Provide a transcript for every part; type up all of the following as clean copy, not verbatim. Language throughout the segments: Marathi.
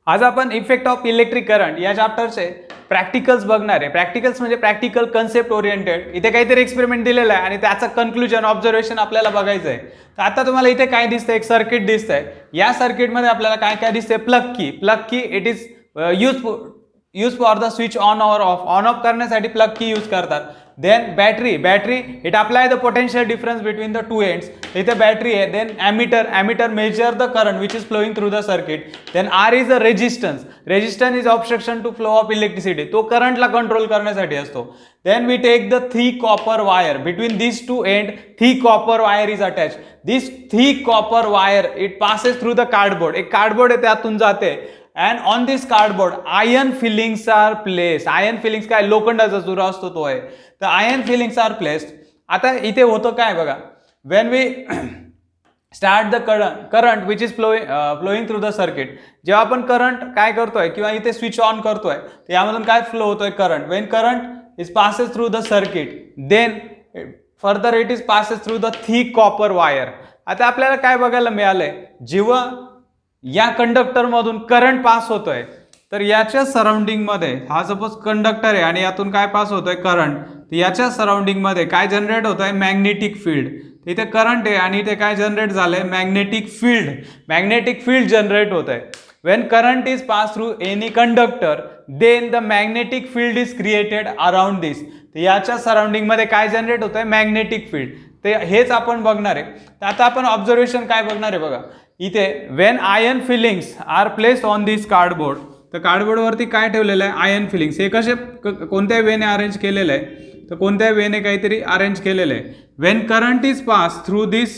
आज आपण इफेक्ट ऑफ इलेक्ट्रिक करंट या चॅप्टरचे प्रॅक्टिकल्स बघणार आहे. प्रॅक्टिकल्स म्हणजे प्रॅक्टिकल कन्सेप्ट ओरिएंटेड. इथे काहीतरी एक्सपेरिमेंट दिलेला आहे आणि त्याचं कन्क्लुजन ऑब्झर्वेशन आपल्याला बघायचं आहे. तर आता तुम्हाला इथे काय दिसतंय, एक सर्किट दिसतंय. या सर्किटमध्ये आपल्याला काय काय दिसतंय, प्लग की it is use for the switch on और ऑफ करण्यासाठी प्लग की यूज करतात. Then battery it apply the potential difference between the two ends. इथे बॅटरी आहे. Then ammeter measure the current which is flowing through the circuit. Then R is a resistance is obstruction to flow of electricity. तो करंटला कंट्रोल करण्यासाठी असतो. Then we take the thick copper wire between this two end. Thick copper wire is attach. This thick copper wire it passes through the cardboard. एक कार्डबोर्ड आहे त्यातून जाते. And on this cardboard iron filings are place. Iron filings काय, लोखंडाचा चुरा असतो तो आहे. तर आयर्न फिलिंग्स आर प्लेस्ड. आता इथे होतं काय बघा, when we start the current which is flowing through the circuit. जेव्हा आपण करंट काय करतोय किंवा इथे स्विच ऑन करतोय तर यामधून काय फ्लो होतोय, current. When current is passes through the circuit then further it is passes through the thick copper wire. आता आपल्याला काय बघायला मिळालंय, जेव्हा या कंडक्टर मधून करंट पास होतोय तर याच्या सराउंडिंग मध्ये, हा सपोज कंडक्टर आहे आणि यातून काय पास होतोय, करंट. याच्या सराउंडिंग मध्ये काय जनरेट होत आहे, मॅग्नेटिक फील्ड. इथे करंट आहे आणि इथे काय जनरेट झालंय, मॅग्नेटिक फील्ड जनरेट होत आहे. When current is pass through any conductor then the magnetic field is created around this. याच्या सराउंडिंग मध्ये काय जनरेट होत आहे, मॅग्नेटिक फील्ड. ते हेच आपण बघणार आहे. तर आता आपण ऑब्झर्वेशन काय बघणार आहे बघा, इथे when iron filings are placed on this cardboard. तर कार्डबोर्डवरती काय ठेवलेलं आहे, आयर्न फिलिंग्स. हे कसे कोणत्या वेने अरेंज केलेलं आहे, तर कोणत्या वेने काहीतरी अरेंज केलेलं आहे. When current is pass through this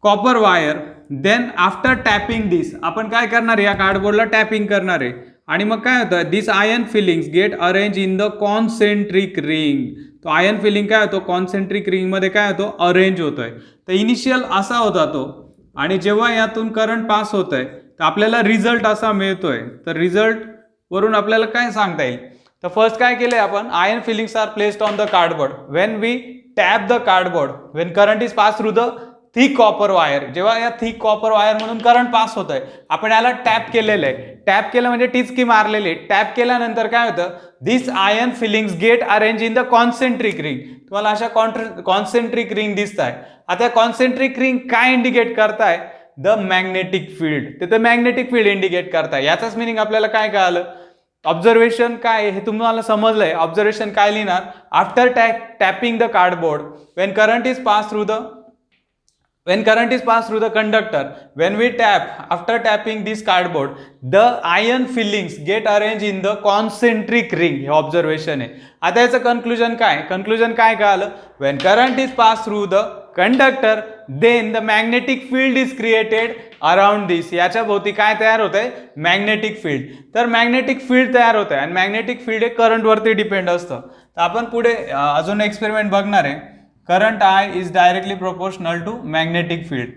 copper wire then after tapping this, आपण काय करणार आहे, या कार्डबोर्डला टॅपिंग करणार आहे. आणि मग काय होतं, this iron filings get arrange in the concentric ring. तो आयर्न फिलिंग काय होतो, कॉन्सेंट्रिक रिंगमध्ये काय होतो, अरेंज होतोय. तर इनिशियल असा होता तो, आणि जेव्हा यातून करंट पास होत आहे तर आपल्याला रिझल्ट असा मिळतोय. तर रिझल्ट वरून आपल्याला काय सांगता येईल, तर फर्स्ट काय केलंय आपण, iron filings are placed on the cardboard. When we tap the cardboard when current is pass through the thick copper wire. जेव्हा या थिक कॉपर वायर मधून करंट पास होत आहे, आपण याला टॅप केलेलं आहे. टॅप केलं म्हणजे टिचकी मारलेली. टॅप केल्यानंतर काय होतं, this iron filings get arrange in the concentric ring. तुम्हाला अशा कॉन्सेंट्रिक रिंग दिसत आहे. आता कॉन्सेंट्रिक रिंग काय इंडिकेट करताय, द मॅग्नेटिक फील्ड. तिथे मॅग्नेटिक फील्ड इंडिकेट करताय. याचाच मिनिंग आपल्याला काय कळालं, ऑब्झर्वेशन काय हे तुम्हाला समजलंय. ऑब्झर्वेशन काय लिहिणार, after tapping the cardboard when current is pass through the conductor, when we tap, after tapping this cardboard, the iron fillings get arranged in the concentric ring. हे ऑब्झर्वेशन आहे. आता याचं कन्क्लुजन काय कळालं, when current is passed through the conductor then the magnetic field is created around this. याच्या भोवती काय तयार होत आहे, मॅग्नेटिक फील्ड. तर मॅग्नेटिक फील्ड तयार होत आहे आणि मॅग्नेटिक फील्ड हे करंट वरती डिपेंड असतं. तर आपण पुढे अजून एक्सपेरिमेंट बघणार आहे. Current I is directly proportional to magnetic field.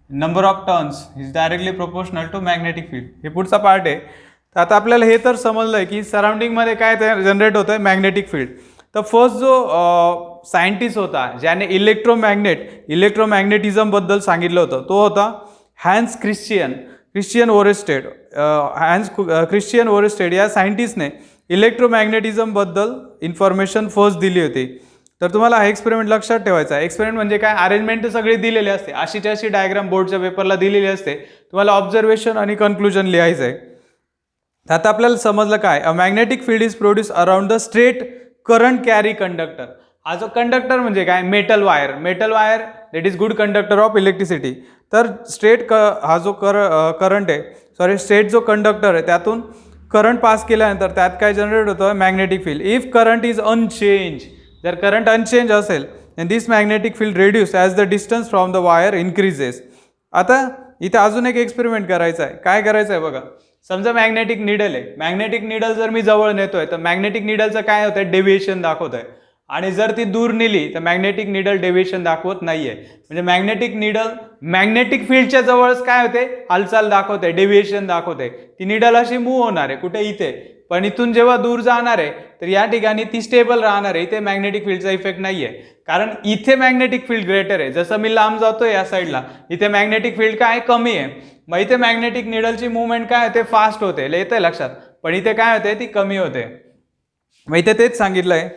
Number of turns is directly proportional to magnetic field. हे पुढचा पार्ट आहे. तर आता आपल्याला हे तर समजलंय की सराउंडिंग मध्ये काय जनरेट होत आहे, मॅग्नेटिक फील्ड. तर फर्स्ट जो सायंटिस्ट होता ज्याने इलेक्ट्रोमॅग्नेटिझम बद्दल सांगितलं होतं तो होता हॅन्स क्रिश्चियन ओरेस्टेड. या सायंटिस्टने इलेक्ट्रोमॅग्नेटिझम बद्दल इन्फॉर्मेशन फर्स्ट दिली होती. तर तुम्हाला हा एक्सपेरिमेंट लक्षात ठेवायचा आहे. एक्सपेरिमेंट म्हणजे काय, अरेंजमेंट सगळी दिलेली असते, अशीची अशी डायग्राम बोर्डच्या पेपरला दिलेली असते. तुम्हाला ऑब्झर्वेशन आणि कन्क्लुजन लिहायचं आहे. आता आपल्याला समजलं काय, a magnetic field is produce around the straight current carry conductor. हा जो कंडक्टर म्हणजे काय, metal wire that is good conductor of electricity. तर हा जो करंट आहे, स्ट्रेट जो कंडक्टर आहे त्यातून करंट पास केल्यानंतर त्यात काय जनरेट होतं, magnetic field. If current is unchanged, जर करंट अनचेंज असेल and this magnetic field reduce as the distance from the wire increases. आता इथे अजून एक एक्सपेरिमेंट करायचा आहे. काय करायचं आहे बघा, समजा मॅग्नेटिक निडल आहे. मॅग्नेटिक निडल जर मी जवळ नेतोय तर मॅग्नेटिक निडलचं काय होतंय, डेव्हिएशन दाखवत आहे. आणि जर ती दूर नेली तर मॅग्नेटिक निडल डेव्हिएशन दाखवत नाहीये. म्हणजे मॅग्नेटिक निडल मॅग्नेटिक फील्डच्या जवळच काय होते, हालचाल दाखवते, डेव्हिएशन दाखवते. ती निडल अशी मूव्ह होणार आहे कुठे, इथे. पण इथून जेव्हा दूर जाणार आहे तर या ठिकाणी ती स्टेबल राहणार आहे, इथे मॅग्नेटिक फील्डचा इफेक्ट नाहीये, कारण इथे मॅग्नेटिक फील्ड ग्रेटर आहे. जसं मी लांब जातोय या साईडला, इथे मॅग्नेटिक फील्ड काय कमी आहे, मग इथे मॅग्नेटिक निडलची मुवमेंट काय होते, फास्ट होते, येते लक्षात, पण इथे काय होते, ती कमी होते. मग इथे तेच सांगितलंय,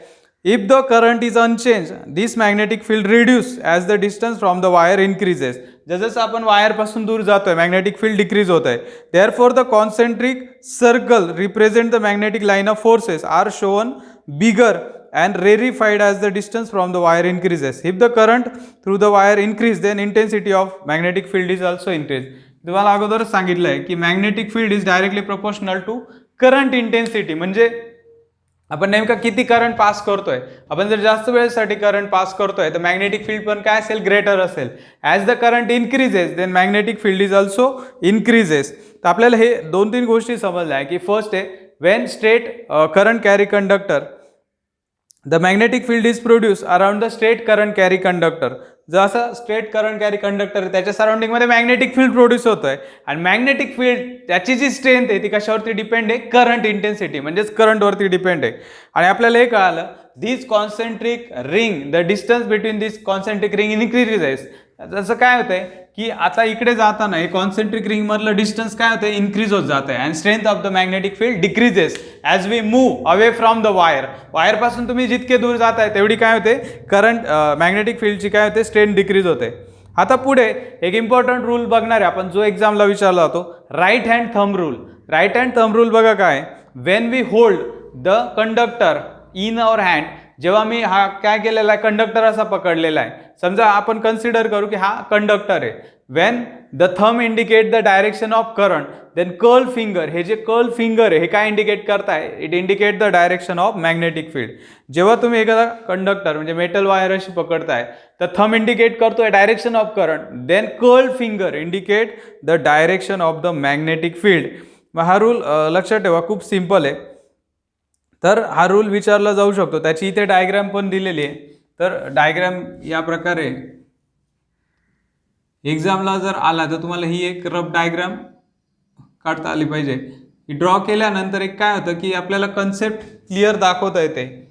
if the current is unchanged this magnetic field reduce as the distance from the wire increases. जसं आपण वायरपासून दूर जातोय मॅग्नेटिक फील्ड डिक्रीज होत आहे. Therefore the concentric circle represent the magnetic line of forces are shown bigger and rarefied as the distance from the wire increases. If the current through the wire increase, then intensity of magnetic field is also increased. तुम्हाला अगोदरच सांगितलं आहे की magnetic field is directly proportional to current intensity. म्हणजे आपण नेमका किती करंट पास करतोय, आपण जर जास्त वेळेसाठी करंट पास करतोय तर मॅग्नेटिक फील्ड पण काय असेल, ग्रेटर असेल. As the current increases then magnetic field is also increases. तर आपल्याला हे 2-3 गोष्टी समजल्या आहे की फर्स्ट आहे, Wien straight current carry conductor the magnetic field is produced around the straight current carry conductor. जसं स्ट्रेट करंट कॅरी कंडक्टर त्याच्या सराउंडिंग मध्ये मॅग्नेटिक फील्ड प्रोड्यूस होत आहे, आणि मॅग्नेटिक फील्ड त्याची जी स्ट्रेंथ आहे ती कशावरती डिपेंड आहे, करंट इंटेन्सिटी म्हणजेच करंटवरती डिपेंड आहे. आणि आपल्याला हे कळालं, this concentric ring, the distance between this concentric ring increases. जसं काय होतंय की आता इकडे जाताना हे कॉन्सेंट्रिक रिंग मधलं डिस्टन्स काय होतं, इन्क्रीज होत जात आहे, and strength of the magnetic field decreases as we move away from the wire. वायरपासून तुम्ही जितके दूर जात आहे तेवढी काय होते, करंट मॅग्नेटिक फील्डची काय होते, स्ट्रेंथ डिक्रीज होते. आता पुढे एक इम्पॉर्टंट रूल बघणार आहे आपण, जो एक्झामला विचारला जातो, right hand thumb rule. Right hand thumb rule बघा काय, when we hold the conductor in our hand, जेव्हा मी हा काय केलेला आहे, कंडक्टर असा पकडलेला आहे, समजा आपण कन्सिडर करू की हा कंडक्टर आहे. When the thumb indicate the direction of current, then curl finger, हे जे कर्ल फिंगर आहे हे काय इंडिकेट करताय, it indicate the direction of magnetic field. जेव्हा तुम्ही एखादा कंडक्टर म्हणजे मेटल वायर अशी पकडताय तर थंब इंडिकेट करतोय direction of current, then curl finger indicate the direction of the magnetic field. मग हा रूल लक्षात ठेवा, खूप सिम्पल आहे. तर हा रूल विचारला जाऊ शकतो, त्याची इथे डायग्राम पण दिलेली आहे. तर डायग्राम या प्रकारे एक्झामला जर आला तर तुम्हाला ही एक रफ डायग्राम काढता आली पाहिजे. ही ड्रॉ केल्यानंतर एक काय होतं की आपल्याला कन्सेप्ट क्लिअर दाखवता येते.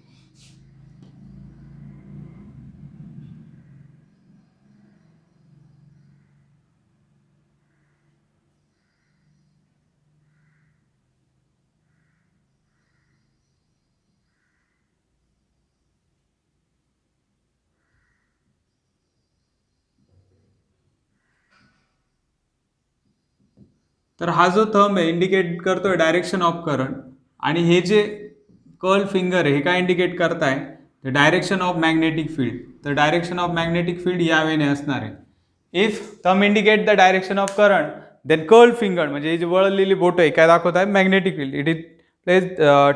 तर हा जो थंब आहे इंडिकेट करतोय डायरेक्शन ऑफ करंट, आणि हे जे कर्ल फिंगर आहे हे काय इंडिकेट करताय, the direction of magnetic field. तर डायरेक्शन ऑफ मॅग्नेटिक फील्ड या वेने असणार आहे. If thumb indicate the direction of current, then curl finger म्हणजे ही जी वळलेली बोट आहे काय दाखवत आहे, magnetic field. It is place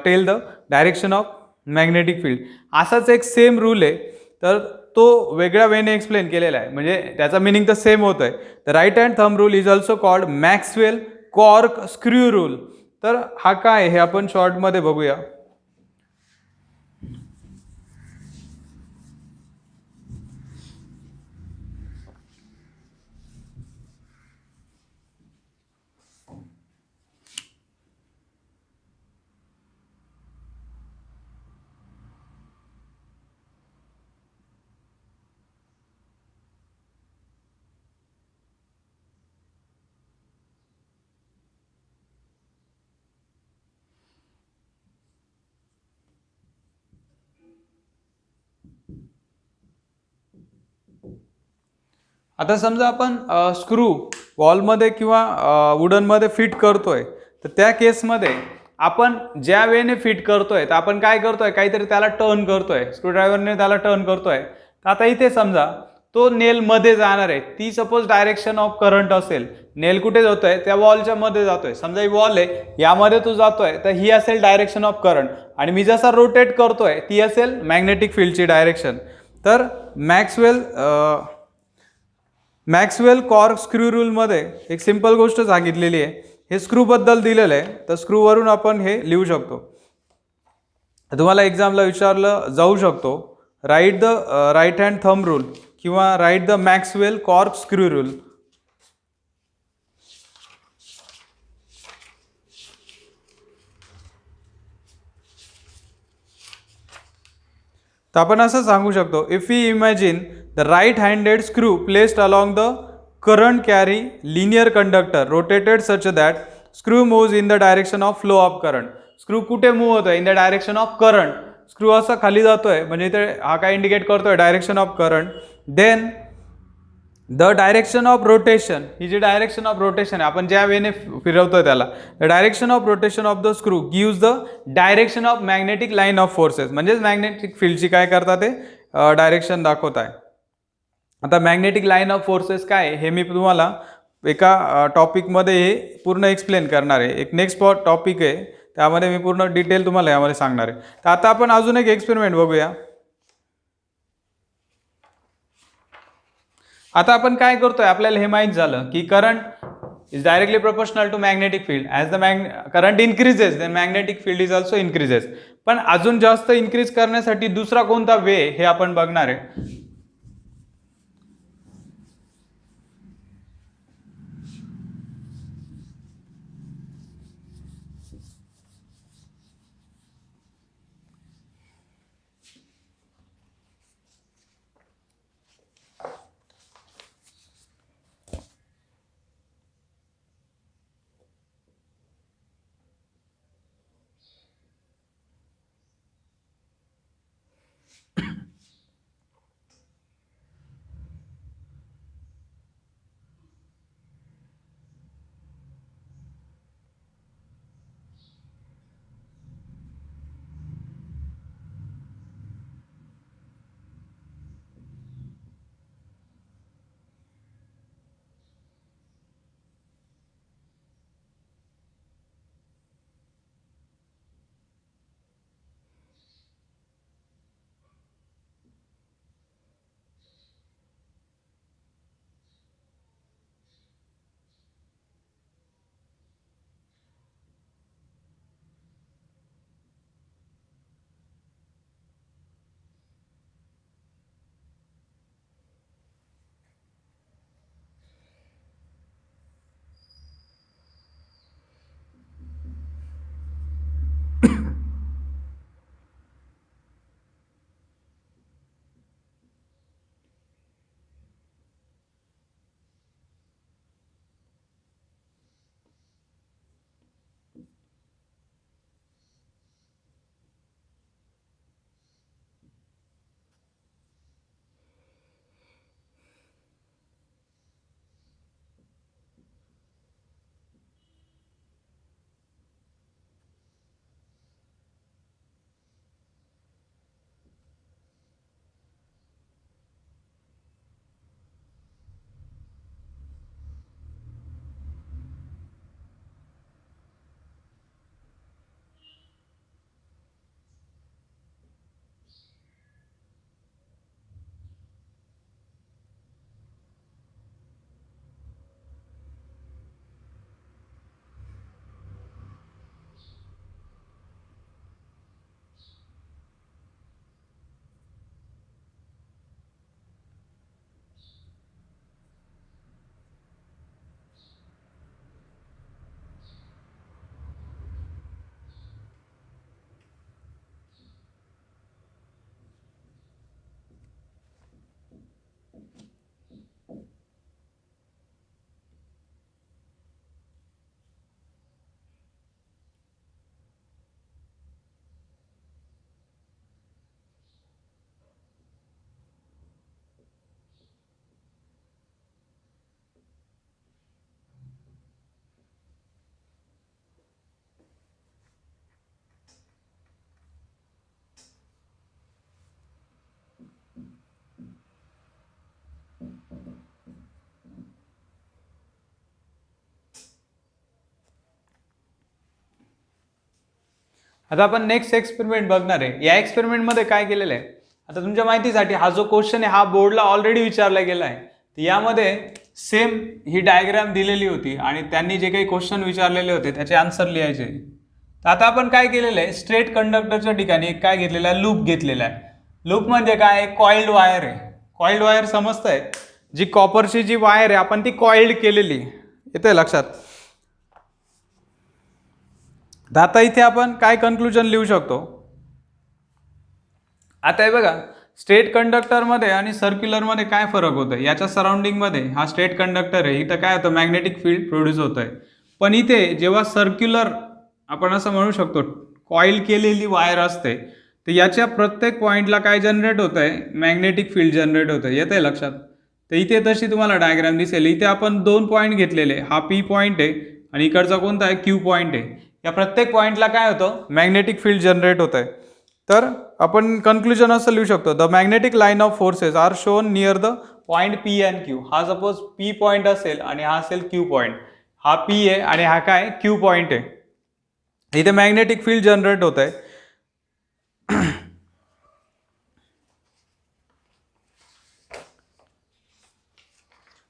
tell the direction of magnetic field. असाच एक सेम रूल आहे, तर तो वेगळ्या वेने एक्सप्लेन केलेला आहे, म्हणजे त्याचा मिनिंग तर सेम होत आहे. The right hand thumb rule is also called Maxwell cork screw rule. तर हा काय हे आपण शॉर्टमध्ये बघूया. आता समजा आपण स्क्रू वॉलमध्ये किंवा वुडनमध्ये फिट करतोय, तर त्या केसमध्ये आपण ज्या वेने फिट करतोय तर आपण काय करतोय, काहीतरी त्याला टर्न करतोय, स्क्रूड्रायव्हरने त्याला टर्न करतोय. तर आता इथे समजा तो नेल मध्ये जाणार आहे, ती सपोज डायरेक्शन ऑफ करंट असेल, नेल कुठे जातोय, त्या वॉलच्या मध्ये जातोय. समजा ही वॉल आहे, यामध्ये तू जातोय, तर ही असेल डायरेक्शन ऑफ करंट, आणि मी जसा रोटेट करतोय ती असेल मॅग्नेटिक फील्डची डायरेक्शन. तर मॅक्सवेल कॉर्क स्क्रू रूलमध्ये एक सिंपल गोष्ट सांगितलेली आहे. हे स्क्रूबद्दल दिलेलं आहे, तर स्क्रूवरून आपण हे लिहू शकतो. तुम्हाला एक्झामला विचारलं जाऊ शकतो, write the right hand thumb rule किंवा write the Maxwell cork screw rule. तर आपण असं सांगू शकतो, if you imagine the right handed screw placed along the current carry linear conductor rotated such that screw moves in the direction of flow of current. Screw कुठे मूव्ह होतोय? In the direction of current. Screw असा खाली जातोय म्हणजे इथे हा काय इंडिकेट करतोय? Direction of current. Then the direction of rotation, ही जी डायरेक्शन ऑफ रोटेशन आहे आपण ज्या वेने फिरवतोय त्याला, the direction of rotation of the screw gives the direction of magnetic line of forces. म्हणजेच मॅग्नेटिक फील्डची काय करतात ते डायरेक्शन दाखवत आहे. आता मॅग्नेटिक लाईन ऑफ फोर्सेस काय हे मी तुम्हाला एका टॉपिकमध्ये हे पूर्ण एक्सप्लेन करणार आहे. एक नेक्स्ट टॉपिक आहे त्यामध्ये मी पूर्ण डिटेल तुम्हाला यामध्ये सांगणार आहे. तर आता आपण अजून एक एक्सपेरिमेंट बघूया. आता आपण काय करतोय, आपल्याला हे माहित झालं की current is directly proportional to magnetic field. As the current increases then magnetic field is also increases. पण अजून जास्त इन्क्रीज करण्यासाठी दुसरा कोणता वे हे आपण बघणार आहे. आता आपण नेक्स्ट एक्सपेरिमेंट बघणार आहे. या एक्सपेरिमेंटमध्ये काय केलेलं आहे, आता तुमच्या माहितीसाठी हा जो क्वेश्चन आहे हा बोर्डला ऑलरेडी विचारला गेला आहे. यामध्ये सेम ही डायग्राम दिलेली होती आणि त्यांनी जे काही क्वेश्चन विचारलेले होते त्याचे आन्सर लिहायचे. तर आता आपण काय केलेलं आहे, स्ट्रेट कंडक्टरच्या ठिकाणी एक काय घेतलेला आहे, लूप घेतलेला आहे. लूप म्हणजे काय, कॉइल्ड वायर आहे. कॉइल्ड वायर समजतंय, जी कॉपरची जी वायर आहे आपण ती कॉइल्ड केलेली, येते लक्षात. आता इथे आपण काय कन्क्लुजन लिहू शकतो, आता हे बघा, स्ट्रेट कंडक्टरमध्ये आणि सर्क्युलरमध्ये काय फरक होतो, याच्या सराउंडिंगमध्ये हा स्ट्रेट कंडक्टर आहे, इथं काय होतं मॅग्नेटिक फील्ड प्रोड्यूस होतं आहे. पण इथे जेव्हा सर्क्युलर आपण असं म्हणू शकतो कॉईल केलेली वायर असते, तर याच्या प्रत्येक पॉईंटला काय जनरेट होतं आहे, मॅग्नेटिक फील्ड जनरेट होतं आहे. येतं आहे लक्षात. तर इथे तशी तुम्हाला डायग्राम दिसेल. इथे आपण 2 पॉईंट घेतलेले, हा पी पॉईंट आहे आणि इकडचा कोणता आहे, क्यू पॉईंट आहे. या प्रत्येक पॉईंटला काय होतं, मॅग्नेटिक फील्ड जनरेट होत आहे. तर आपण कन्क्लुजन असं लिहू शकतो, the magnetic line of forces are shown near the point P and Q. हा सपोज पी पॉईंट असेल आणि हा असेल क्यू पॉईंट. हा पी आहे आणि हा काय क्यू पॉईंट आहे. इथे मॅग्नेटिक फील्ड जनरेट होत आहे.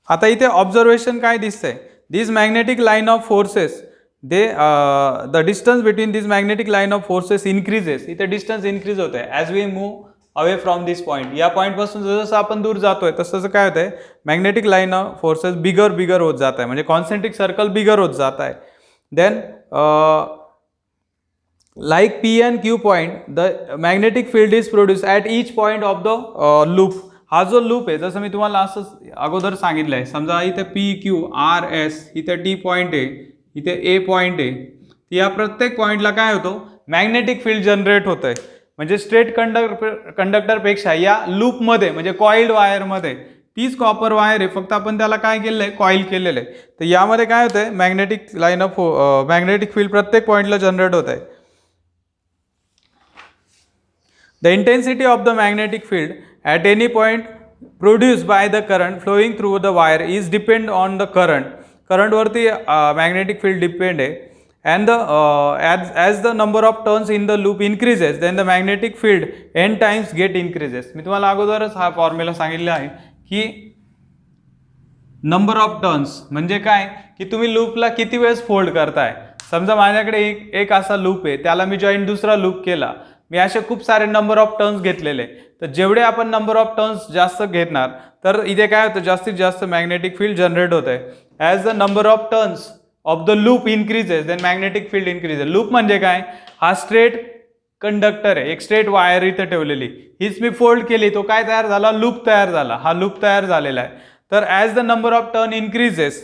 आता इथे ऑब्झर्वेशन काय दिसतंय, this magnetic line of forces the distance between this magnetic line of forces increases. इथे डिस्टन्स इन्क्रीज होत आहे as we move away from this point. या पॉईंटपासून जसं आपण दूर जातोय तसं काय होत आहे, मॅग्नेटिक लाईन ऑफ फोर्सेस बिगर होत जात आहे, म्हणजे कॉन्सेंट्रिक सर्कल बिगर होत जात आहे. Then like P and Q point, the magnetic field is produced at each point of the loop. हा जो लूप आहे, जसं मी तुम्हाला असं अगोदर सांगितलं आहे, समजा इथे पी क्यू आर एस, इथे टी पॉईंट आहे, इथे ए पॉईंट आहे. या प्रत्येक पॉईंटला काय होतो, मॅग्नेटिक फील्ड जनरेट होत आहे. म्हणजे स्ट्रेट कंडक्टरपेक्षा या लूपमध्ये म्हणजे कॉइल्ड वायरमध्ये तीच कॉपर वायर आहे, फक्त आपण त्याला काय केलेलं आहे, कॉईल केलेलं आहे. तर यामध्ये काय होतं आहे, magnetic line of magnetic field प्रत्येक पॉईंटला जनरेट होत आहे. The intensity of the magnetic field at any point produced by the current flowing through the wire is depend on the current. Current वरती magnetic field depend आहे. And as the number of turns in the loop increases, then the magnetic field n times get increases. मी तुम्हाला अगोदरच हा फॉर्म्युला सांगितला आहे की नंबर ऑफ टर्न्स म्हणजे काय, की तुम्ही लूपला किती वेळेस फोल्ड करताय. समजा माझ्याकडे एक असा लूप आहे, त्याला मी जॉईन दुसरा लूप केला, मी असे खूप सारे नंबर ऑफ टर्न्स घेतलेले. तर जेवढे आपण नंबर ऑफ टर्न्स जास्त घेणार, तर इथे काय होतं, जास्तीत जास्त मॅग्नेटिक फील्ड जनरेट होत आहे. As the number of turns of the loop increases, then magnetic field increases. Loop म्हणजे काय, हा स्ट्रेट कंडक्टर आहे, एक स्ट्रेट वायर इथे ठेवलेली, हीच मी फोल्ड केली, तो काय तयार झाला, लूप तयार झाला. हा लूप तयार झालेला आहे. तर as the number of turn increases,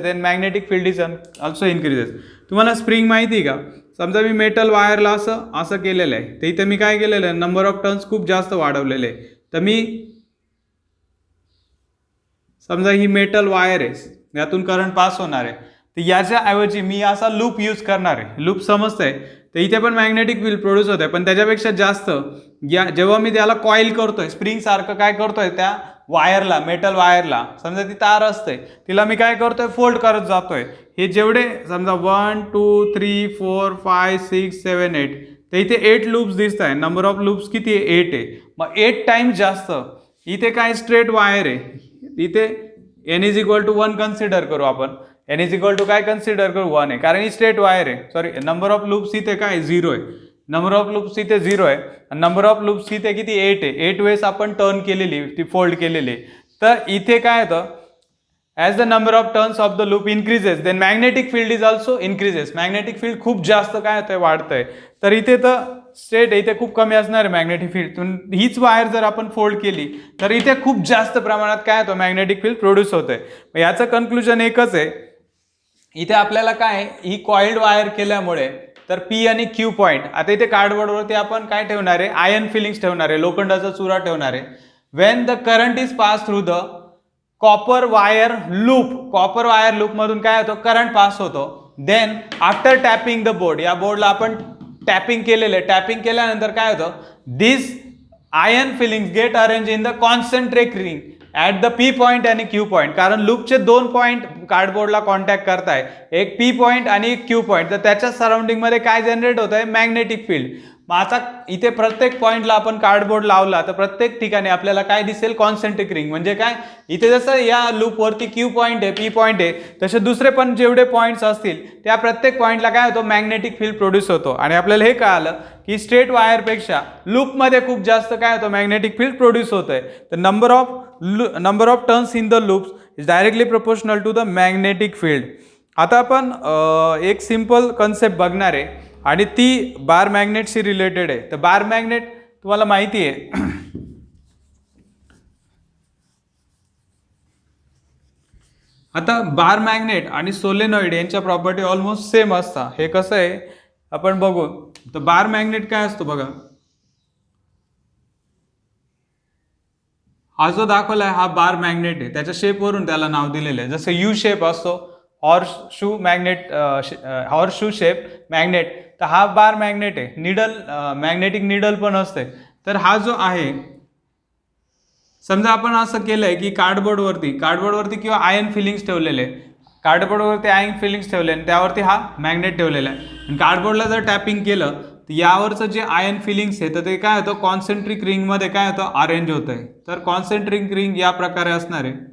then magnetic field is also increases. तुम्हाला स्प्रिंग माहिती आहे का, समजा मी मेटल वायरला असं केलेलं आहे, तर इथे मी काय केलेलं आहे, नंबर ऑफ टर्न्स खूप जास्त वाढवलेले आहे. तर मी समजा ही मेटल वायर आहे, यातून करंट पास होणार आहे, तर याच्या ऐवजी मी असा लूप यूज करणार आहे. लूप समजतंय, तर इथे पण मॅग्नेटिक फील्ड प्रोड्यूस होत आहे, पण त्याच्यापेक्षा जास्त जेव्हा मी त्याला कॉईल करतोय, स्प्रिंग सारखं काय करतोय, त्या वायरला, मेटल वायरला, समजा ती तार असते, तिला मी काय करतोय, फोल्ड करत जातोय. हे जेवढे समजा 1 2 3 4 5 6 7 8, तर इथे 8 लूप्स दिसत आहे. नंबर ऑफ लूप्स किती आहे, 8 आहे. मग 8 टाइम्स जास्त. इथे काय स्ट्रेट वायर आहे, इथे n is equal to 1 consider करू आपण. n इज इक्वल टू काय कन्सिडर करू, 1 आहे, कारण ही स्ट्रेट वायर आहे. सॉरी, नंबर ऑफ लूप्स इथे काय 0 आहे. नंबर ऑफ लूप्स इथे 0 आहे आणि नंबर ऑफ लूप्स इथे किती 8 आहे. 8 वेळेस आपण टर्न केलेली, ती फोल्ड केलेली. तर इथे काय होतं, as the number of turns of the loop increases, then magnetic field is also increases. Magnetic field खूप जास्त काय होतंय, वाढतंय. तर इथे तर स्ट्रेट इथे खूप कमी असणार आहे मॅग्नेटिक फील्ड. हीच वायर जर आपण फोल्ड केली, तर इथे खूप जास्त प्रमाणात काय होतं, मॅग्नेटिक फील्ड प्रोड्यूस होतंय. याचं कन्क्लुजन एकच आहे, इथे आपल्याला काय, ही कॉइल्ड वायर केल्यामुळे तर पी आणि क्यू पॉईंट, आता इथे कार्डबोर्डवरती आपण काय ठेवणार आहे, आयर्न फिलिंग्स ठेवणार आहे, लोखंडाचा चुरा ठेवणार आहे. When the current is pass through the copper wire loop मधून काय होतं, करंट पास होतो. Then after tapping the board, या बोर्डला आपण टॅपिंग केलेलं आहे. टॅपिंग केल्यानंतर काय होतं, this iron filings get arrange in the concentric ring at the P point आणि क्यू पॉईंट. कारण लूपचे 2 पॉईंट कार्डबोर्डला कॉन्टॅक्ट करताय, एक पी पॉईंट आणि एक क्यू पॉईंट. तर त्याच्या सराउंडिंगमध्ये काय जनरेट होत आहे, मॅग्नेटिक फील्ड. मग आता इथे प्रत्येक पॉईंटला आपण कार्डबोर्ड लावला, तर प्रत्येक ठिकाणी आपल्याला काय दिसेल, कॉन्सेंट्रिक रिंग. म्हणजे काय, इथे जसं या लूपवरती क्यू पॉईंट आहे, पी पॉईंट आहे, तसे दुसरे पण जेवढे पॉईंट्स असतील, त्या प्रत्येक पॉईंटला काय होतं, मॅग्नेटिक फील्ड प्रोड्यूस होतो. आणि आपल्याला हे कळालं की स्ट्रेट वायरपेक्षा लूपमध्ये खूप जास्त काय होतं, मॅग्नेटिक फील्ड प्रोड्यूस होत आहे. तर number of turns in the loops is directly proportional to the magnetic field. आता आपण एक सिंपल कन्सेप्ट बघणार आहे आणि ती बार मॅग्नेटशी रिलेटेड आहे. तर बार मॅग्नेट तुम्हाला माहिती आहे आता बार मॅग्नेट आणि सोलेनॉइड यांच्या प्रॉपर्टी ऑलमोस्ट सेम असतात. हे कसं आहे आपण बघू. तर बार मॅग्नेट काय असतो बघा, हा जो दाखवलाय हा बार मॅग्नेट आहे, त्याच्या शेपवरून त्याला नाव दिलेलं आहे. जसं यू शेप असतो horse shoe magnet, horse shoe shape magnet, तर हा बार मॅग्नेट आहे. निडल मॅग्नेटिक निडल पण असते. तर हा जो आहे, समजा आपण असं केलंय की कार्डबोर्डवरती किंवा आयर्न फिलिंग्स ठेवलेले, कार्डबोर्डवरती आयर्न फिलिंग्स ठेवले आणि त्यावरती हा मॅग्नेट ठेवलेला आहे. आणि कार्डबोर्डला जर टॅपिंग केलं तर यावरचं जे आयर्न फिलिंग्स आहे तर ते काय होतं, कॉन्सेंट्रिक रिंगमध्ये काय होतं, अरेंज होत आहे. तर कॉन्सेंट्रिक रिंग या प्रकारे असणार आहे.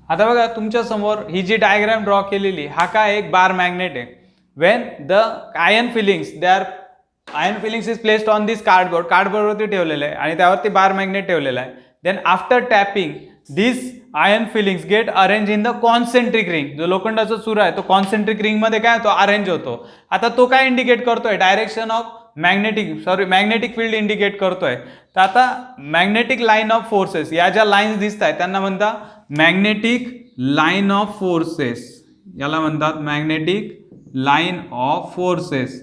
आता बघा तुमच्या समोर ही जी डायग्राम ड्रॉ केलेली, हा काय एक बार मॅग्नेट आहे. When the iron filings is placed on this कार्डबोर्डवरती ठेवलेलं आहे आणि त्यावरती बार मॅग्नेट ठेवलेला आहे. Then after tapping this iron filings get arrange in the concentric ring. जो लोखंडाचा चुरा आहे तो कॉन्सेंट्रिक रिंग मध्ये काय होतो, अरेंज होतो. आता तो काय इंडिकेट करतोय, direction of magnetic field indicate करतोय. तर आता मॅग्नेटिक लाईन ऑफ फोर्सेस, या ज्या लाईन्स दिसत आहेत त्यांना म्हणतात मॅग्नेटिक लाईन ऑफ फोर्सेस. याला म्हणतात magnetic line of forces.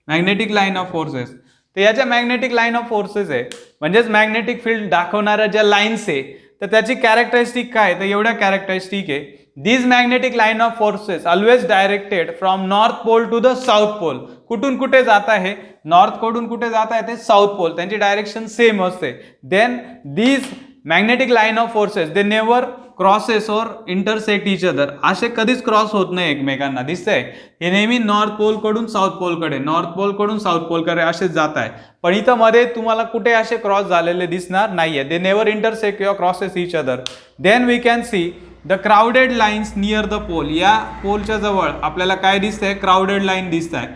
Magnetic line of forces. तर याच्या मॅग्नेटिक लाईन ऑफ फोर्सेस आहे म्हणजेच मॅग्नेटिक फील्ड दाखवणाऱ्या ज्या लाईन्स आहे तर त्याची कॅरेक्टरिस्टिक काय, तर एवढ्या कॅरेक्टरिस्टिक आहे. This magnetic line of forces always directed from north pole to the south pole. कुठून कुठे जात आहे, नॉर्थ कडून कुठे जात आहे ते साऊथ पोल, त्यांची डायरेक्शन सेम असते. Then this magnetic line of forces they never crosses और इंटरसेक्ट इच अदर. असे कधीच क्रॉस होत नाही एकमेकांना. दिसतंय हे नेहमी नॉर्थ पोल कडून साऊथ पोलकडे, नॉर्थ पोल कडून साऊथ पोलकडे असेच जात आहे. पण इथं मध्ये तुम्हाला कुठे असे क्रॉस झालेले दिसणार नाहीये. दे नेवर इंटरसेक्ट किंवा crosses each other. Then we can see the crowded lines near the pole. या पोलच्या जवळ आपल्याला काय दिसतंय, क्राउडेड लाईन दिसत आहे.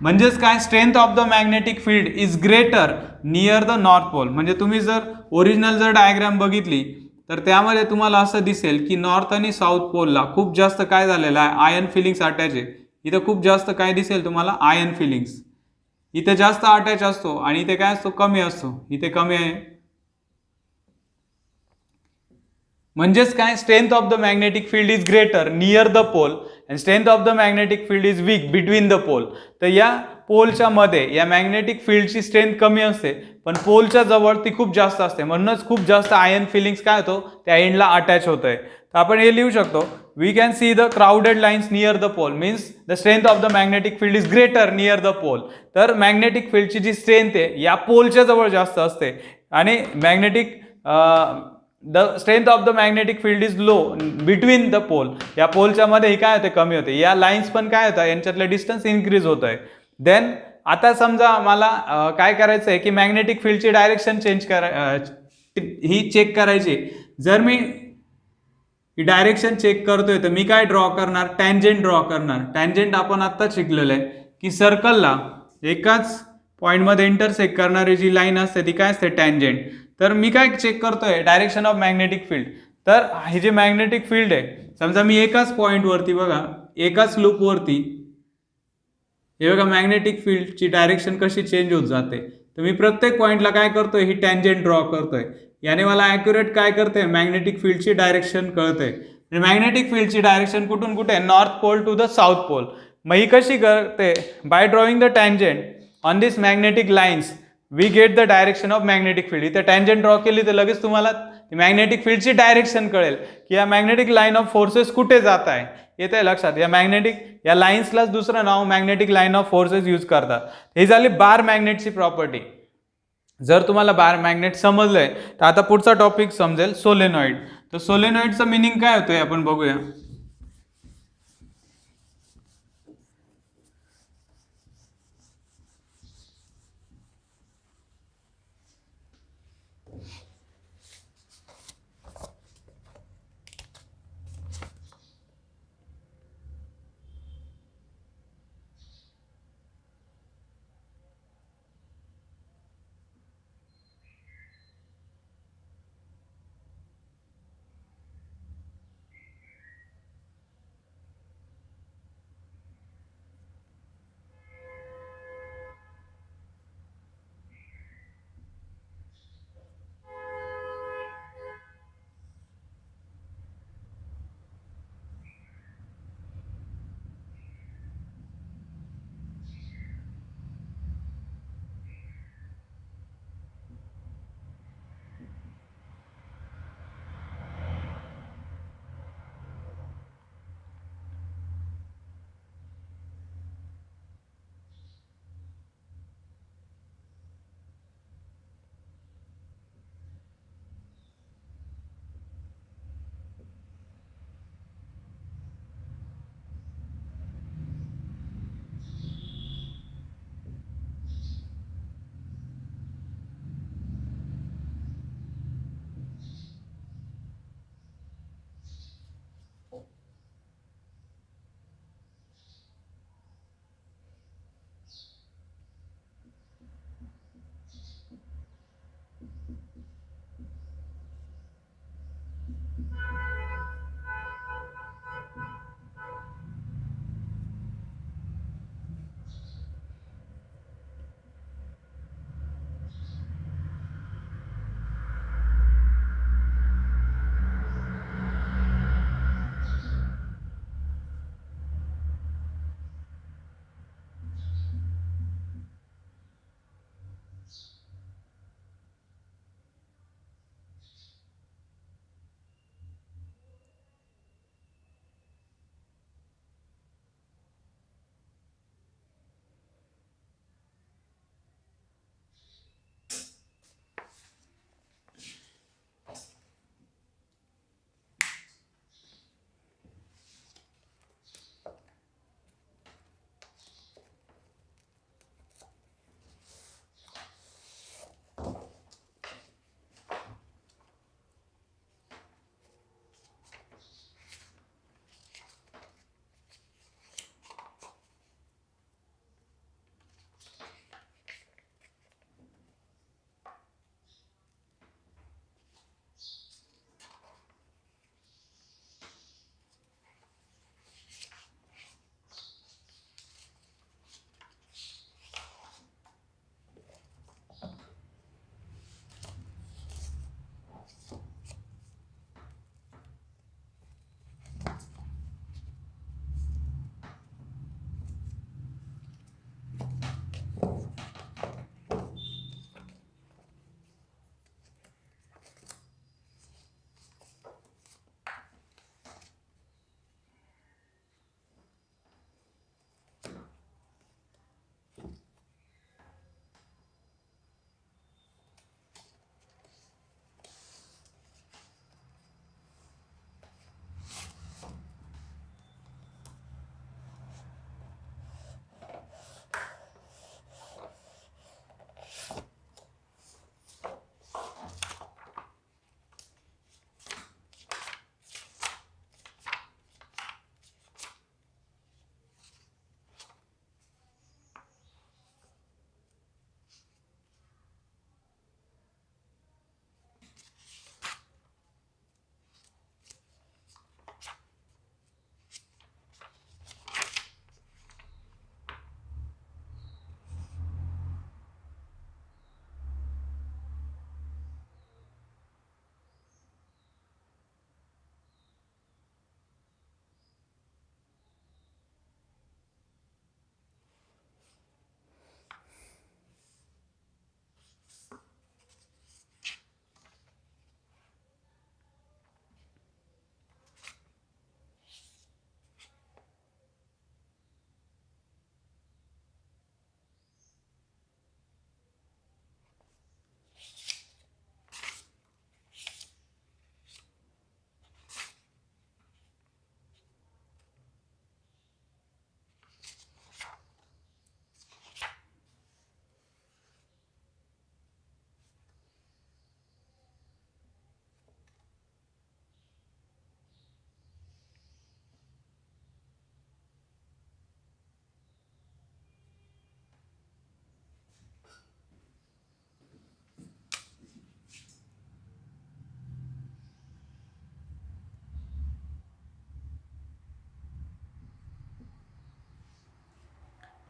म्हणजेच काय, strength of the magnetic field is greater near the north pole. म्हणजे तुम्ही जर ओरिजिनल जर डायग्राम बघितली तर त्यामध्ये तुम्हाला असं दिसेल की नॉर्थ आणि साऊथ पोलला खूप जास्त काय झालेलं आहे, आयर्न फिलिंग्स अटॅच आहे. इथं खूप जास्त काय दिसेल तुम्हाला, आयर्न फिलिंग्स. इथे जास्त अटॅच असतो आणि इथे काय असतो, कमी असतो. इथे कमी आहे. म्हणजेच काय, strength of the magnetic field is greater near the pole and strength of the magnetic field is weak between the pole. तर या पोलच्या मध्ये या मॅग्नेटिक फील्डची स्ट्रेंथ कमी असते पण पोलच्या जवळ ती खूप जास्त असते. म्हणूनच खूप जास्त आयर्न फिलिंग्स काय होतो, त्या एंडला अटॅच होत आहे. तर आपण हे लिहू शकतो, we can see the crowded lines near the pole means the strength of the magnetic field is greater near the pole. तर मॅग्नेटिक फील्डची जी स्ट्रेंथ आहे या पोलच्या जवळ जास्त असते आणि the strength of the magnetic field is low between the pole. या पोलच्या मध्ये ही काय होते, कमी होते. या लाईन्स पण काय होतं, यांच्यातलं डिस्टन्स इन्क्रीज होत आहे. देन आता समजा मला काय करायचं आहे की मॅग्नेटिक फील्डची डायरेक्शन चेंज ही चेक करायची. जर मी ही डायरेक्शन चेक करतोय तर मी काय ड्रॉ करणार, टँजेंट ड्रॉ करणार. टँजेंट आपण आत्ता शिकलेलं आहे की सर्कलला एकाच पॉईंटमध्ये इंटरसेक्ट करणारी जी लाईन असते ती काय असते, टँजेंट. तर मी काय चेक करतोय, डायरेक्शन ऑफ मॅग्नेटिक फील्ड. तर हे जे मॅग्नेटिक फील्ड आहे, समजा मी एकाच पॉईंटवरती बघा, एकाच लूपवरती हे बघा मॅग्नेटिक फील्डची डायरेक्शन कशी चेंज होत जाते. तर मी प्रत्येक पॉईंटला काय करतोय, ही टँजेंट ड्रॉ करतोय. याने मला ॲक्युरेट काय करते, मॅग्नेटिक फील्डची डायरेक्शन कळते. मॅग्नेटिक फील्डची डायरेक्शन कुठून कुठे, north pole to the south pole. मग ही कशी करते, by drawing the tangent on this magnetic lines we get the direction of magnetic field. इथे टँजेंट ड्रॉ केली तर लगेच तुम्हाला मॅग्नेटिक फील्डची डायरेक्शन कळेल की या मॅग्नेटिक लाईन ऑफ फोर्सेस कुठे जात आहे. येते लक्षात, या लाईन्सलाच दुसरं नाव magnetic line of forces use करतात. ही झाली बार मॅग्नेटची प्रॉपर्टी. जर तुम्हाला बार मॅग्नेट समजलंय तर आता पुढचा टॉपिक समजेल, सोलेनॉइड. तर सोलेनॉइडचं मिनिंग काय होतंय आपण बघूया.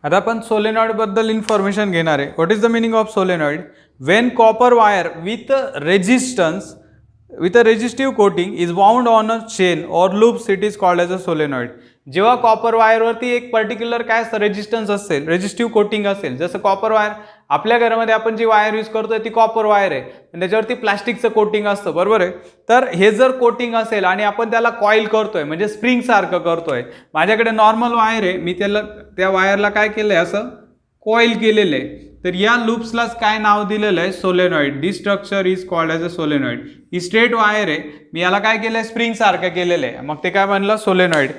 आता आपण सोलेनॉइड बद्दल इन्फॉर्मेशन घेणार आहे. What is the meaning of solenoid? Wien copper wire with a resistive coating is wound on a chain or loops, it is called as a solenoid. जेव्हा कॉपर वायरवरती एक पर्टिक्युलर काय असतं, रेजिस्टन्स असेल, रेजिस्टिव्ह कोटिंग असेल, जसं कॉपर वायर आपल्या घरामध्ये आपण जी वायर यूज करतोय ती कॉपर वायर आहे, त्याच्यावरती प्लास्टिकचं कोटिंग असतं, बरोबर आहे. तर हे जर कोटिंग असेल आणि आपण त्याला कॉईल करतोय म्हणजे स्प्रिंग सारखं करतोय, माझ्याकडे नॉर्मल वायर आहे, मी त्या वायरला काय केलंय, असं कॉईल केलेलं आहे, तर या लूप्सलाच काय नाव दिलेलं आहे, solenoid. This structure is called as a solenoid. He straight wire आहे, मी याला काय केलंय, स्प्रिंग सारखं केलेलं आहे, मग ते काय म्हणलं, solenoid.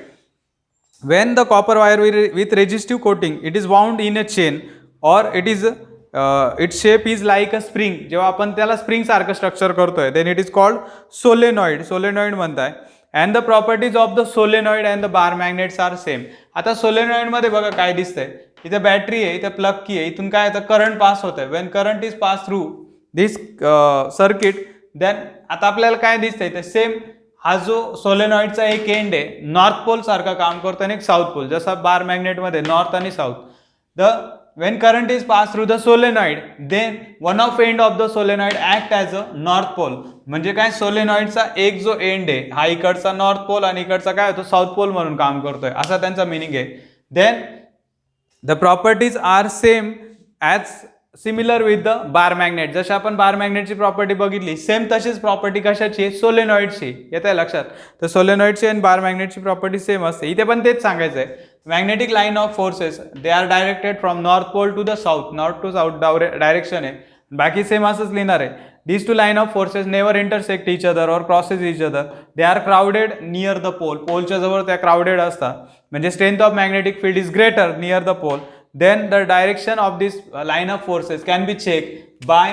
when the copper wire with resistive coating it is wound in a chain or its shape is like a spring, जेव्हा आपण त्याला स्प्रिंग सारखं स्ट्रक्चर करतोय, then it is called solenoid म्हणताय. and the properties of the solenoid and the bar magnets are same. आता सोलेनॉइड मध्ये बघा काय दिसतंय, इथे बॅटरी आहे, इथे प्लग की आहे, इथून काय होतं, करंट पास होतंय. when current is passed through this circuit, then आता आपल्याला काय दिसतंय, ते सेम हा जो सोलेनॉइडचा एक एंड आहे, नॉर्थ पोल सारखा काम करतो आणि एक साऊथ पोल, जसा बार मॅग्नेट मध्ये नॉर्थ आणि south. when current is passed through the solenoid, then one of end of the solenoid act as a north pole. म्हणजे काय, सोलेनॉइडचा एक जो एंड आहे हा इकडचा नॉर्थ पोल आणि इकडचा काय होतो, साऊथ पोल म्हणून काम करतोय, असा त्यांचा मिनिंग आहे. Then the properties are same as similar with the bar magnet. जशी आपण बार मॅग्नेटची प्रॉपर्टी बघितली, सेम तशीच प्रॉपर्टी कशाची आहे, सोलेनॉइडची. येत आहे लक्षात? तर सोलेनॉइडची आणि बार मॅग्नेटची प्रॉपर्टी सेम असते. इथे पण तेच सांगायचं आहे. Magnetic line of forces they are directed from north pole to the south, north to south direction आहे, बाकी सेम असंच लिहिणार आहे. These two line of forces never intersect each other or crosses each other. They are crowded near the pole. पोलच्या जवळ त्या crowded असतात. म्हणजे strength of magnetic field is greater near the pole. Then the direction of this line of forces can be checked by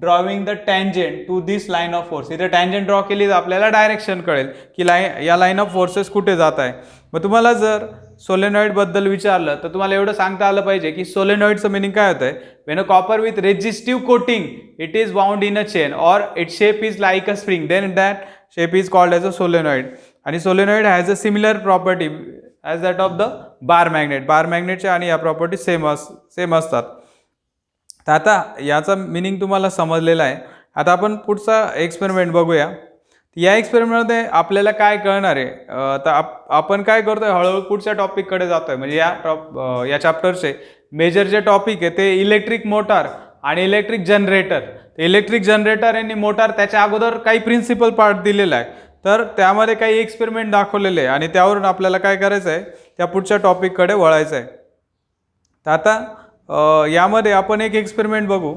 drawing the tangent to this line of force. इथे tangent ड्रॉ केली तर आपल्याला डायरेक्शन कळेल की या लाईन ऑफ फोर्सेस कुठे जात आहे. मग तुम्हाला जर सोलेनॉइड बद्दल विचारलं तर तुम्हाला एवढं सांगता आलं पाहिजे की सोलेनॉइडचं मिनिंग काय होतंय. When a copper with resistive coating it is wound in a chain or its shape is like a spring, then that shape is called as a solenoid. आणि solenoid has a similar property as that of the bar magnet. बार मॅग्नेटच्या आणि या प्रॉपर्टी सेम असतात. तर आता याचा मिनिंग तुम्हाला समजलेला आहे. आता आपण पुढचा एक्सपेरिमेंट बघूया. या एक्सपेरिमेंटमध्ये आपल्याला काय कळणार आहे, तर आपण काय करतोय, हळूहळू पुढच्या टॉपिककडे जातोय. म्हणजे या चॅप्टरचे मेजर जे टॉपिक आहे ते इलेक्ट्रिक मोटार आणि इलेक्ट्रिक जनरेटर. इलेक्ट्रिक जनरेटर आणि मोटार त्याच्या अगोदर काही प्रिन्सिपल पार्ट दिलेला आहे, तर त्यामध्ये काही एक्सपेरिमेंट दाखवलेले आहे आणि त्यावरून आपल्याला काय करायचं आहे, त्या पुढच्या टॉपिककडे वळायचं आहे. तर आता यामध्ये आपण एक एक्सपेरिमेंट बघू.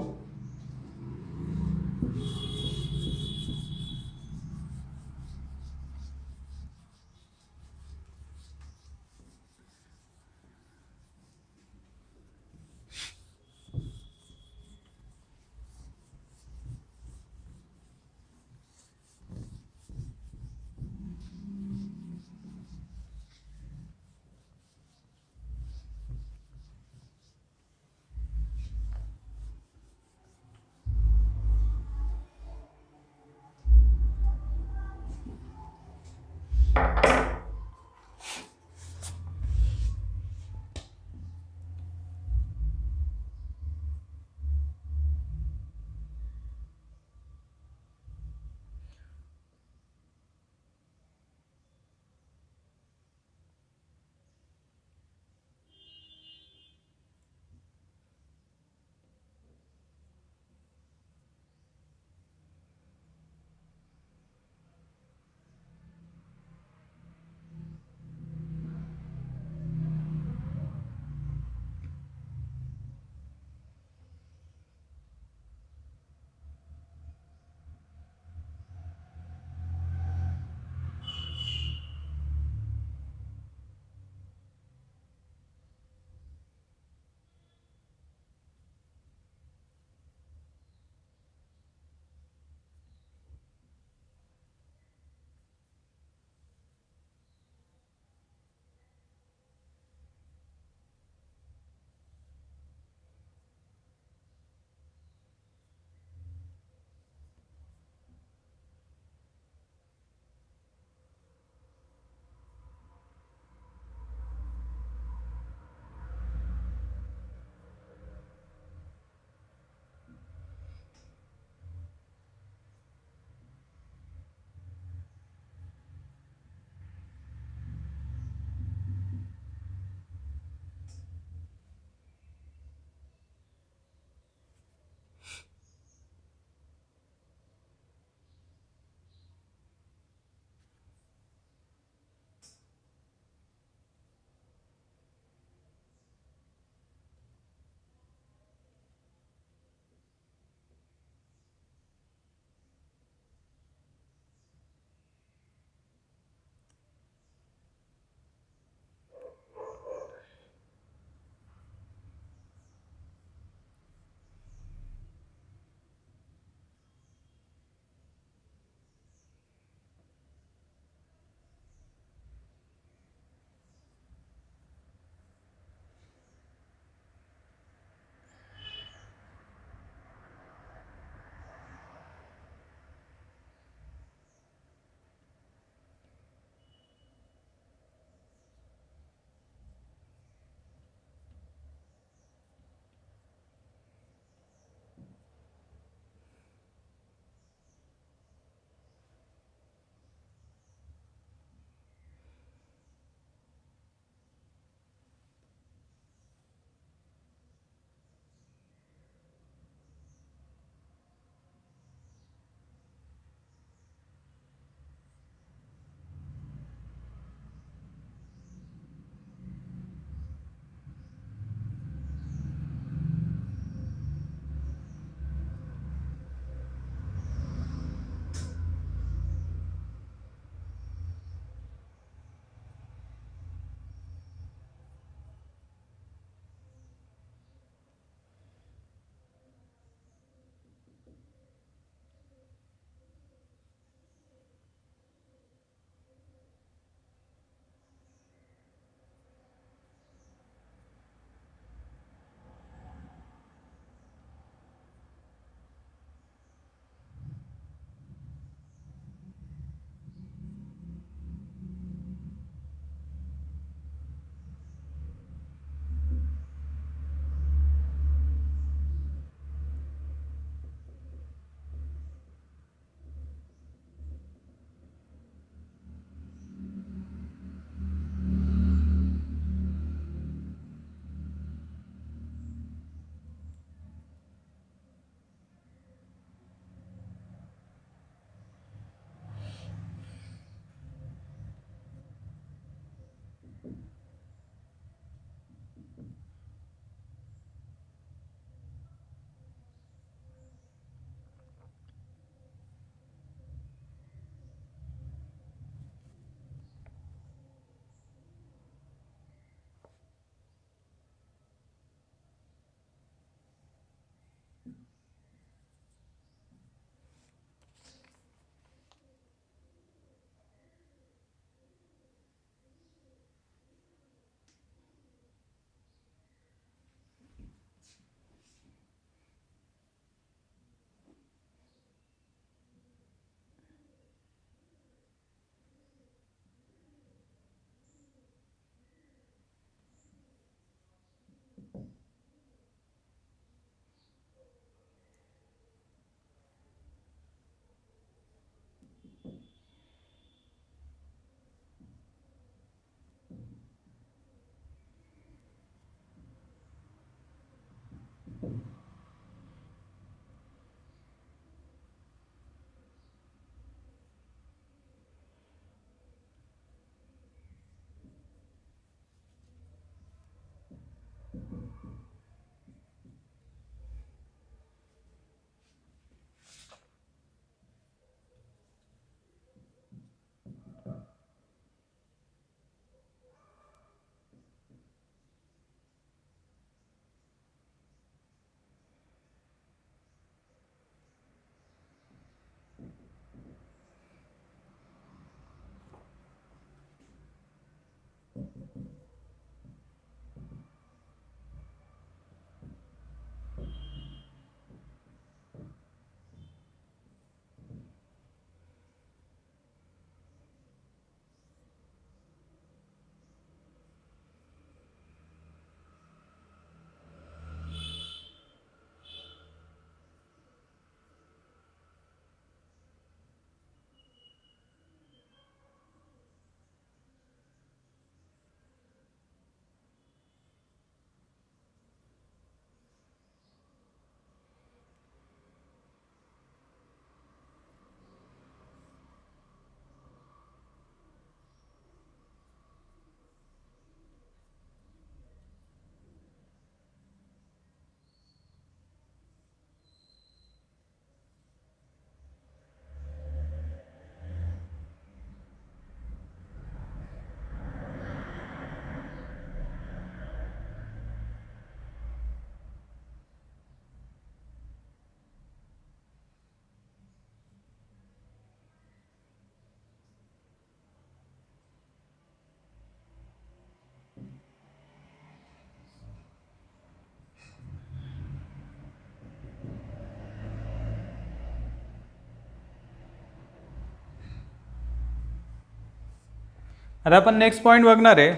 आता आपण नेक्स्ट पॉईंट बघणार आहे.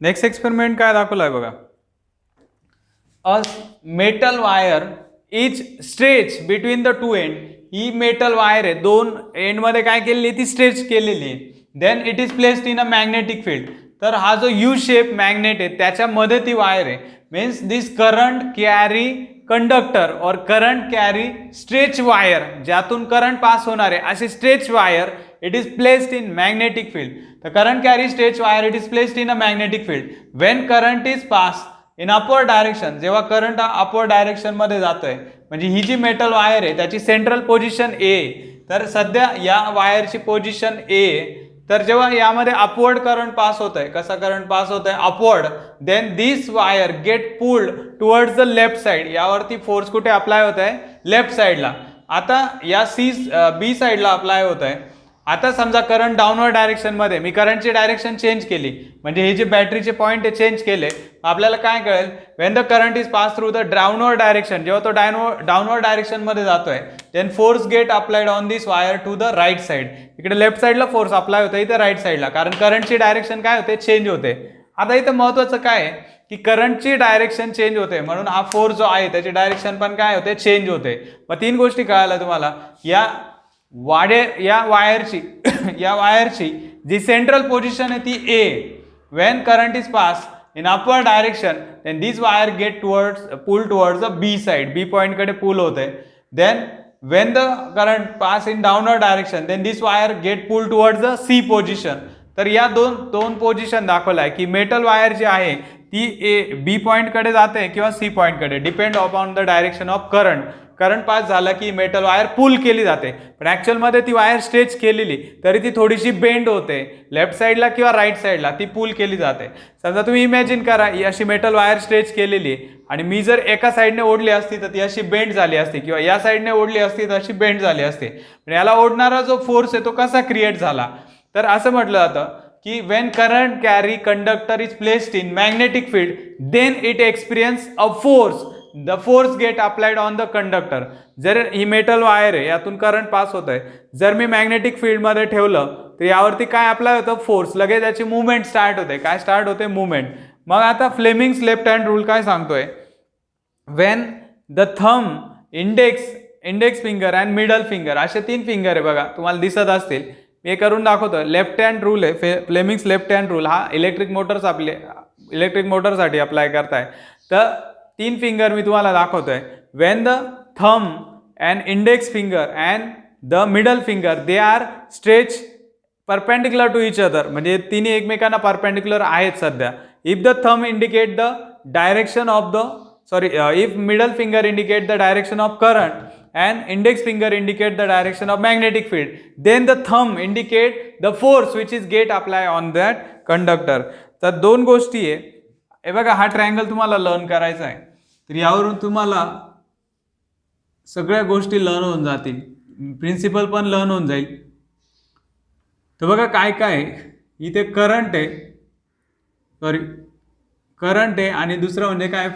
नेक्स्ट एक्सपेरिमेंट काय दाखवलं आहे बघा. A metal wire is stretch between the two end. ही मेटल वायर आहे, दोन एंडमध्ये काय केलेली ती स्ट्रेच केलेली आहे. Then it is placed in a magnetic field. तर हा जो यू शेप मॅग्नेट आहे त्याच्यामध्ये ती वायर आहे. मीन्स दिस करंट कॅरी कंडक्टर और करंट कॅरी स्ट्रेच वायर, ज्यातून करंट पास होणार आहे अशी stretch wire it is placed in magnetic field. The current carry stretch wire, it is placed in a magnetic field. When current is passed in upward direction, जेव्हा करंट अपवर्ड डायरेक्शन मध्ये जातोय, म्हणजे ही जी मेटल वायर आहे त्याची सेंट्रल पोझिशन ए, तर सध्या या वायरची पोझिशन ए, तर जेव्हा यामध्ये अपवर्ड करंट पास होत आहे, कसा करंट पास होत आहे upward, then this wire get pulled towards the left side. यावरती फोर्स कुठे अप्लाय होत आहे लेफ्ट साइडला. आता या बी साइडला अप्लाय होत आहे. आता समजा करंट डाऊनवर्ड डायरेक्शन मध्ये, मी करंटची डायरेक्शन चेंज केली, म्हणजे हे जे बॅटरीचे पॉईंट आहे चेंज केले, आपल्याला काय कळेल when the current is pass through the downward direction, जेव्हा तो डाऊनवर्ड डायरेक्शन मध्ये जातोय, then force get applied on this wire to the right side. इकडे लेफ्ट साइडला फोर्स अप्लाय होते, इथे राईट साइडला, कारण करंटची डायरेक्शन काय होते चेंज होते. आता इथं महत्वाचं काय आहे की करंटची डायरेक्शन चेंज होते, म्हणून हा फोर्स जो आहे त्याची डायरेक्शन पण काय होते चेंज होते. मग तीन गोष्टी कळाल्या तुम्हाला. या वायरची जी सेंट्रल पोझिशन आहे ती A, when current is pass in upward direction, then this wire get pull towards the B side, B point कडे पुल होते. Then when the current pass in downward direction, then this wire get pull towards the C position. तर या दोन पोझिशन दाखवलं आहे की मेटल वायर जी आहे ती ए बी पॉइंट कडे जाते किंवा सी पॉइंट कडे, depend upon the direction of current. Current pass झाला की मेटल वायर पुल केली जाते, पण ऍक्च्युअलमध्ये ती वायर स्ट्रेच केलेली तरी ती थोडीशी बेंड होते, लेफ्ट साईडला किंवा राईट साईडला ती पुल केली जाते. समजा तुम्ही इमॅजिन करा ही अशी मेटल वायर स्ट्रेच केलेली आहे आणि मी जर एका साईडने ओढली असती तर ती अशी बेंड झाली असती, किंवा या साईडने ओढली असती तर अशी बेंड झाली असते. पण याला ओढणारा जो फोर्स आहे तो कसा क्रिएट झाला, तर असं म्हटलं जातं की when current carry conductor is placed in magnetic field, then it experience a force, the force get applied on the conductor. जर ही मेटल वायर आहे यातून करंट पास होत आहे, जर मी मॅग्नेटिक फील्ड मध्ये ठेवलं तर यावरती काय अप्लाय होतं फोर्स, लगेच त्याची मुवमेंट स्टार्ट होते. काय स्टार्ट होते मुवमेंट. मग आता फ्लेमिंग्स लेफ्ट हँड रूल काय सांगतोय, Wien the thumb, index finger and middle finger, असे तीन फिंगर आहे बघा तुम्हाला दिसत असतील, मी करून दाखवतो. लेफ्ट हँड रूल आहे फ्लेमिंग्स लेफ्ट हँड रूल, हा इलेक्ट्रिक मोटरसाठी अप्लाय करताय. तर तीन फिंगर मी तुम्हाला दाखवतोय. When the thumb and index finger and the middle finger they are stretch perpendicular to each other, म्हणजे तिन्ही एकमेकांना परपेंडिक्युलर आहेत सध्या. If the thumb indicate the direction of the if middle finger indicate the direction of current and index finger indicate the direction of magnetic field, then the thumb indicate the force which is get apply on that conductor. तर दोन गोष्टी आहे. हे बघा, हा ट्रायंगल तुम्हाला लर्न करायचा आहे, तर यावरून तुम्हाला सगळ्या गोष्टी लर्न होऊन जातील, प्रिन्सिपल पण लर्न होऊन जाईल. तर बघा काय काय इथे करंट आहे, करंट आहे, आणि दुसरं म्हणजे काय,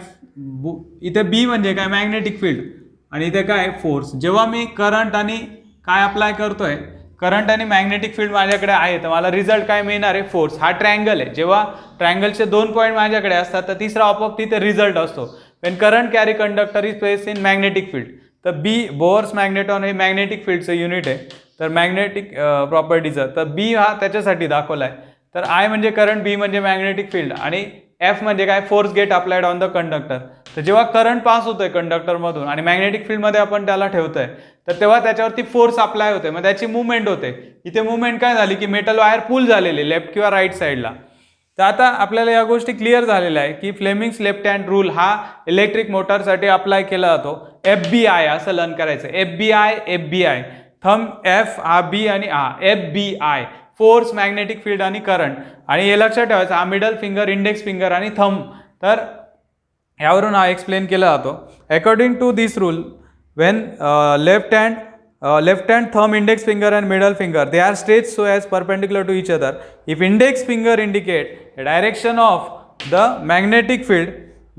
इथे बी म्हणजे काय मॅग्नेटिक फील्ड, आणि इथे काय फोर्स. जेव्हा मी करंट आणि काय अप्लाय करतोय, करंट आणि मॅग्नेटिक फील्ड माझ्याकडे आहे, तर मला रिझल्ट काय मिळणार आहे, फोर्स. हा ट्रायंगल आहे, जेव्हा ट्रायंगलचे 2 पॉईंट माझ्याकडे असतात तर तिसरा आपोआप तिथे रिझल्ट असतो. Wien current carry conductor is place in magnetic field, तर बी बोअर्स मॅग्नेटॉन हे मॅग्नेटिक फील्डचं युनिट आहे, तर मॅग्नेटिक प्रॉपर्टीचं, तर बी हा त्याच्यासाठी दाखवला आहे. तर आय म्हणजे करंट, बी म्हणजे मॅग्नेटिक फील्ड, आणि एफ म्हणजे काय, force get applied on the conductor. तर जेव्हा करंट पास होतोय कंडक्टरमधून आणि मॅग्नेटिक फील्डमध्ये आपण त्याला ठेवतोय, तर तेव्हा त्याच्यावरती फोर्स अप्लाय होते, मग त्याची मुवमेंट होते. इथे मुवमेंट काय झाली की मेटल वायर पुल झालेली लेफ्ट किंवा राईट साईडला. तर आता आपल्याला या गोष्टी क्लिअर झालेल्या आहे की फ्लेमिंग्स लेफ्ट हँड रूल हा इलेक्ट्रिक मोटरसाठी अप्लाय केला जातो. FBI असं लर्न करायचं, FBI थंब एफ हा बी आणि FBI फोर्स, मॅग्नेटिक फील्ड आणि करंट, आणि हे लक्षात ठेवायचं, हा मिडल फिंगर, इंडेक्स फिंगर आणि थंब. तर यावरून हा एक्सप्लेन केला जातो. According to this rule, when left hand thumb, index finger and middle finger, they are stretched so as perpendicular to each other. If index finger indicate the direction of the magnetic field,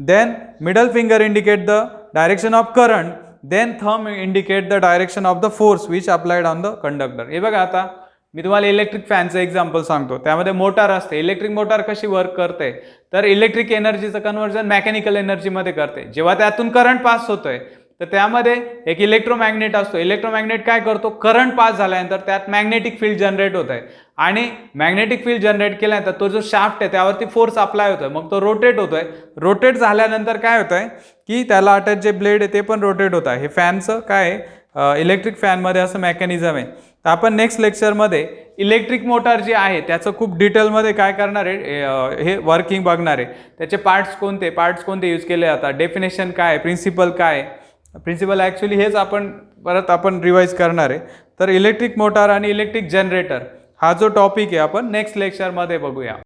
then middle finger indicate the direction of current, then thumb indicate the direction of the force which applied on the conductor. हे बघा, आता मी तुम्हाला इलेक्ट्रिक फॅनचं एक्झाम्पल सांगतो. त्यामध्ये मोटार असते. इलेक्ट्रिक मोटार कशी वर्क करते, तर इलेक्ट्रिक एनर्जीचं कन्व्हर्जन मेकॅनिकल एनर्जीमध्ये करते. जेव्हा त्यातून करंट पास होतोय, तर त्यामध्ये एक इलेक्ट्रोमॅग्नेट असतो. इलेक्ट्रोमॅग्नेट काय करतो, करंट पास झाल्यानंतर त्यात मॅग्नेटिक फील्ड जनरेट होत आहे, आणि मॅग्नेटिक फील्ड जनरेट केल्यानंतर तो जो शाफ्ट आहे त्यावरती फोर्स अप्लाय होतोय, मग तो रोटेट होतोय. रोटेट झाल्यानंतर काय होतंय की त्याला अटॅच जे ब्लेड आहे ते पण रोटेट होत आहे. हे फॅनचं काय आहे, इलेक्ट्रिक फॅनमध्ये असं मेकॅनिझम आहे. तर आपण नेक्स्ट लेक्चरमध्ये इलेक्ट्रिक मोटार जी आहे त्याचं खूप डिटेलमध्ये काय करणार आहे, हे वर्किंग बघणार आहे. त्याचे पार्ट्स कोणते यूज केले जातात, डेफिनेशन काय, प्रिन्सिपल काय, प्रिन्सिपल ॲक्च्युली हेच आपण परत रिवाइज करणार आहे. तर इलेक्ट्रिक मोटार आणि इलेक्ट्रिक जनरेटर हा जो टॉपिक आहे आपण नेक्स्ट लेक्चरमध्ये बघूया.